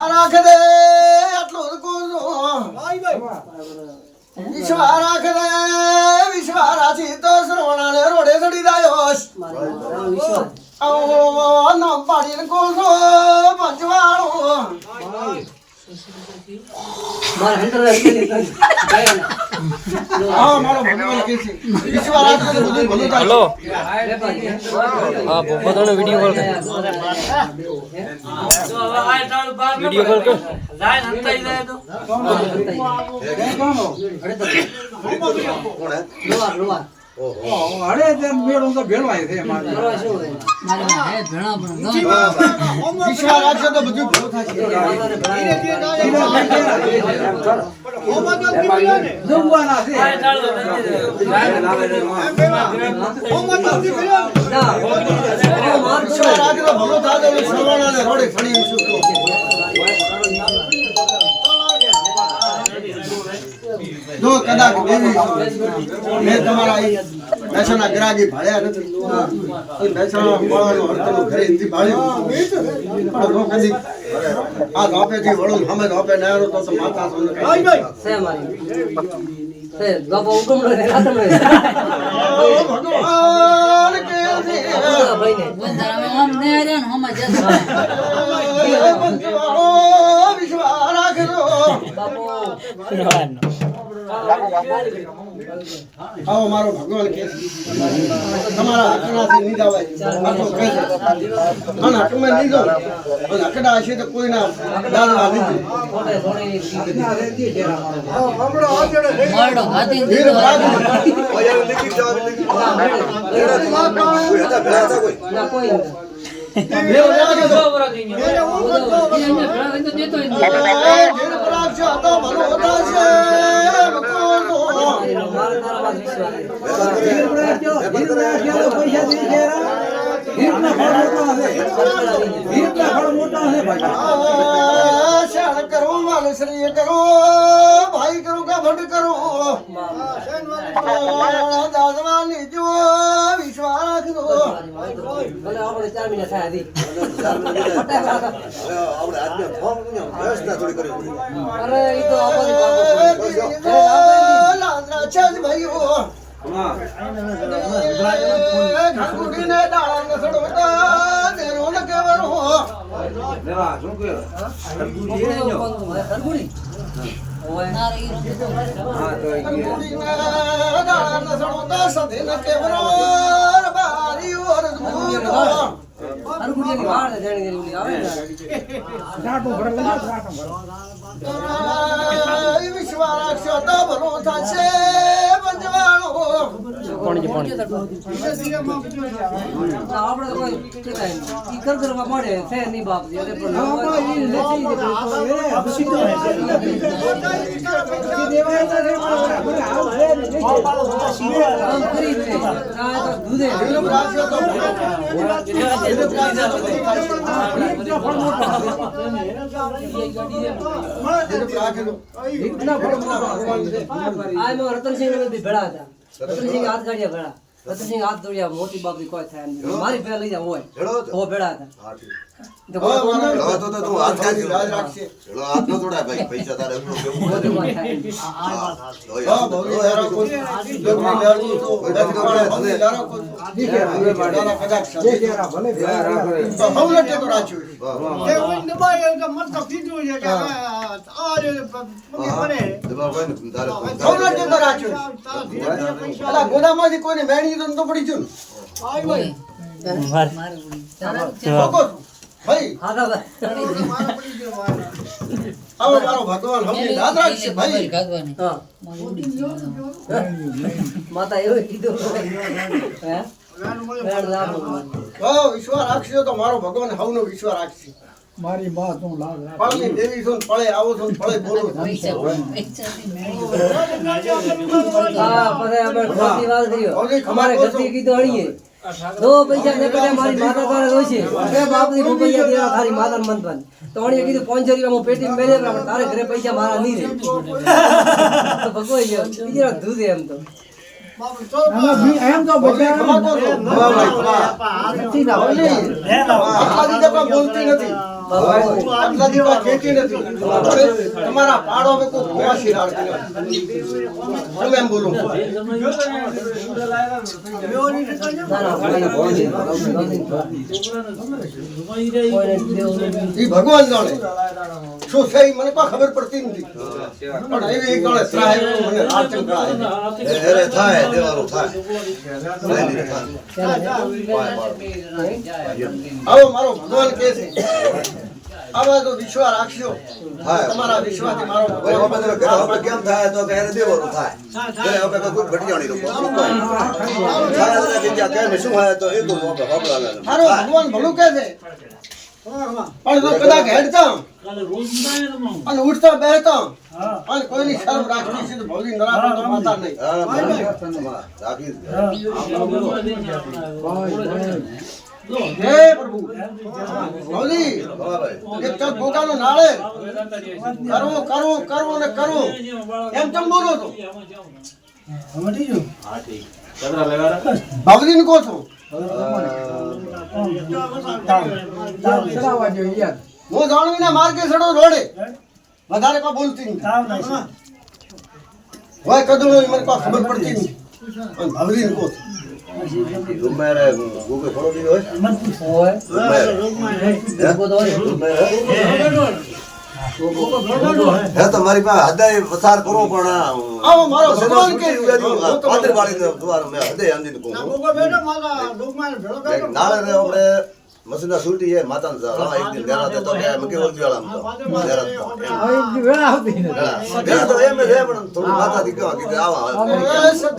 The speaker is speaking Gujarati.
રાખ દે આટલું કું વિશ્વા રાખ દે વિશ્વા રાથી તો શ્રવણાને રોડે ચડી જાયો આવો નામ પાડીને કોસો પંચવાળો માર હંડર હા મારો ભગવાન કે છે વિશ્વા રાખ દે બધું ભલું થાય હેલો હા બોબોનો વિડિયો કોલ કર વિડિયો કોલ કર લાઈન હંતાઈ જાય તો લોવા ઓહો અરે તે મેળો તો ભેળવાય છે મારે મારે હે ભેણા પણ વિશ્વા રાખ દે બધું ભલું થાય જમવાના છે વિશ્વા રાખ દે ભલું થાય શ્રવણાને રોડે ચડી છું જો કદાચ દેવી મેં તમારા બેસણા ગ્રાહકી ભાળ્યા નથી બેસણા મળવાનો હરતનું ઘરે ઇંધી ભાળ્યું પણ જો કદી આ ધોપેથી વળું સામે ધોપે નારો તો માતા સોને કઈ સે મારી સે ગપો હુકમ રે ખાતમ રે ભગવાન કે છે ભાઈ ને બંધારામે આમ ને રે ને હમ જતો પંચવાળો વિશ્વા રાખજો બાપો આવો મારો ભગવાન કે તમારા હકનાથી નીદાવાય આખો કહે છે અને હકમાં નીદો અને હકડા હશે તો કોઈના દાદા નથી થોડે થોડી મોરડો હાથી ધીર ભાગ ના કોઈ ધીર ભાગ તો દેતો ધીર ભાગ છે તો ભલો થશે મારે તારા વાત વિશ્વાસ શાળ કરો માલશ્રી કરો ભાઈ કરો કા ભંડ કરો દાદવા લીજો વિશ્વાસ રાખજો ભલે આપણે 4 મહિના થાય હતી અરે ઈ તો આપણે લાદરા છે જ ભાઈઓ ઘાટુડીને ડાળા ન સડવતા તેરો ન કેવરો લેવા શું કે હરગુડી ઓય ના રે હા તો ઘાટુડીને ડાળા ન સડવતા સદે ન કેવરો બારી ઓર દૂધો હરગુડીની વાળ જાણી ગયેલી આવે ને જાટું ભરવા જાટું ભરવા વિશ્વાસ રાખશો તો ભલો થશે પંચવાળો પાણી આપણે તો કોઈ કેતા ઈ કરવા મળે છે ની બાપ એટલે પણ દૂધે રાખશો તો આ રતનસિંહ ને બી ભેળા હતા રતનસિંહ હાથ ગાડિયા ભેળા રતનસિંહ હાથ દોડ્યા મોટી બાપી કોઈ થાય નહીં મારી ભેળા લઈ જાવ હોય ઓ ભેળા હતા તો ગોદામાંથી કોઈને મેણી તો પડી ગયું ભાઈ હા દાદા હવે મારો ભગવાન હમણાં યાદ રાખશે ભાઈ ગાગવાની હા માતા એવું કીધું હે વિશ્વાસ રાખશે તો મારો ભગવાન હવનો વિશ્વાસ રાખશે મારી માં તું લાગ પળની દેવી છો ને પળે આવો છો ને પળે બોલો છો. પૈસા પૈસાથી મેળી હા પછી અમે ખોટી વાત કર્યો હવે અમારે ગતિ કીધું હણીએ દો પૈસા ને પડે મારી માતા તારે રોશે એ બાપની ભૂપૈયા દેવા તારી માતાને મનપન તો હણીએ કીધું 500 રૂપિયા હું પેટી મેલે પણ તારે ઘરે પૈસા મારા નહીં રહે તો ભગવાઈ ગયો બીજા દૂધ એમ તો એમ તો ભગવાન ખમાતો છો. નથી ના આટલા દીધા પણ બોલતી નથી આટલા દીવા ખેતી નથી હવે તમારા પાડો મે કોઈ ગોવાશી રાખતી નથી તમે એમ બોલો ના, ના, ભાઈ, ભાઈ, ઈ ભગવાન જાણે શું છે ઈ મને કોઈ ખબર પડતી નથી પણ એવી એક જાણે ત્રાહી મને રાત ચંકળાય અરે થાય દેવાનું થાય આવો મારો ભગવાન કહે છે આવા તો વિશ્વાસ રાખશો થાય. તમારા વિશ્વાસથી મારો ભાઈ ભગવાન આપણે ઘરે આપણે કેમ થાય તો કે એને દેવાનું થાય ઘરે આપણે કોઈ ભટિયાણી લોકો સારા જરા કે કે શું હોય તો એ તો આપણે વાપરવાના મારો ભગવાન ભલું કહે છે પણ જો કદાચ હેડતા અને ઉઠતા બેહતા અને કોઈની શરમ રાખવી છે તો ભવલી નરાપો તો માતા નહીં હા રાખી હે પ્રભુ ભવલી એક તો ગોગાનો નાળે કરવો કરવો કરવો ને કરવો એમ કેમ બોલો છો ભવલી ને કહો છો ચલાવવા જોઈએ યાર. હું જાણવીને માર્ગે સડો રોડે વધારે કોઈ બોલતી નહીં હોય કદું મને કોઈ ખબર પડતી નહીં અને ભવલી ને કહો છો રૂમમાં ગોગે ફળો દીધો હોય હોય. હે તો મારી પાસે હૃદય વસાર કરો પણ આવો મારો ભગવાન કે પાદર વાળી તમારો મેં હૃદય આંદીને કહું નાળે રે આપણે મસીના સૂટી છે માતા એક દિન દેરા તો કે મેં કેવું દિવાળા દેરા હવે એક દી વેળા આવતી નથી. દેરા તો એમ છે પણ થોડું માતા થી કેવા કીધું આવા